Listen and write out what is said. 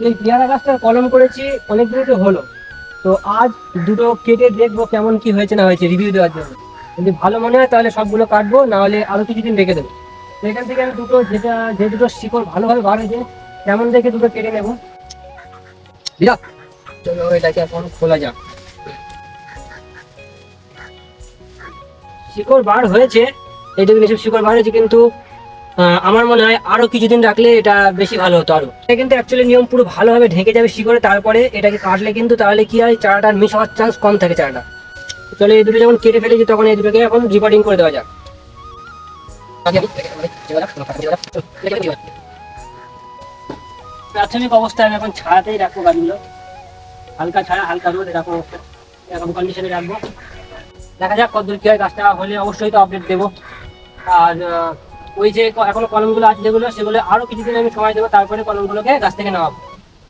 এই পেয়ারা গাছটার কলম করেছি অনেক দিন তো হলো। তো আজ দুটো কেটে দেখবো কেমন কি হয়েছে না হয়েছে, রিভিউ দেওয়ার জন্য। যদি ভালো মনে হয় তাহলে সবগুলো কাটবো, না হলে আরো কিছুদিন রেখে দেবো। তো এখান থেকে আমি দুটো, যে দুটো শিকড় ভালোভাবে বার হয়েছে তেমন দেখে দুটো কেটে নেবো। বুঝলা? চলো এটাকে এখন খোলা যাক। শিকড় বার হয়েছে, এইটুকু এসব শিকড় বার হয়েছে, কিন্তু আমার মনে হয় আরো কিছুদিন রাখলে এটা বেশি ভালো হতো। আরো এটা কিন্তু অ্যাকচুয়ালি নিয়ম পুরো ভালোভাবে ঢেকে যাবে শিকড়ে, তারপরে এটাকে কাটলে কিন্তু তাহলে কি হয়, চারাটার মিস হওয়ার চান্স কম থাকে চারাটা। চলো এই দুটো যখন কেটে ফেলেছি তখন এই দুটোকে এখন রিপোর্টিং করে দেওয়া যাক। প্রাথমিক অবস্থায় আমি এখন ছায়াতেই রাখবো গাছগুলো, হালকা ছায়া হালকা রোদ এরকম এরকম কন্ডিশনে রাখবো। দেখা যাক কতদূর কি হয়, গাছটা হলে অবশ্যই তো আপডেট দেবো। আর ওই যে এখনো কলমগুলো আছে যেগুলো, সেগুলো আরো কিছুদিন আমি সময় দেবো, তারপরে কলমগুলোকে গাছ থেকে নেওয়াবো।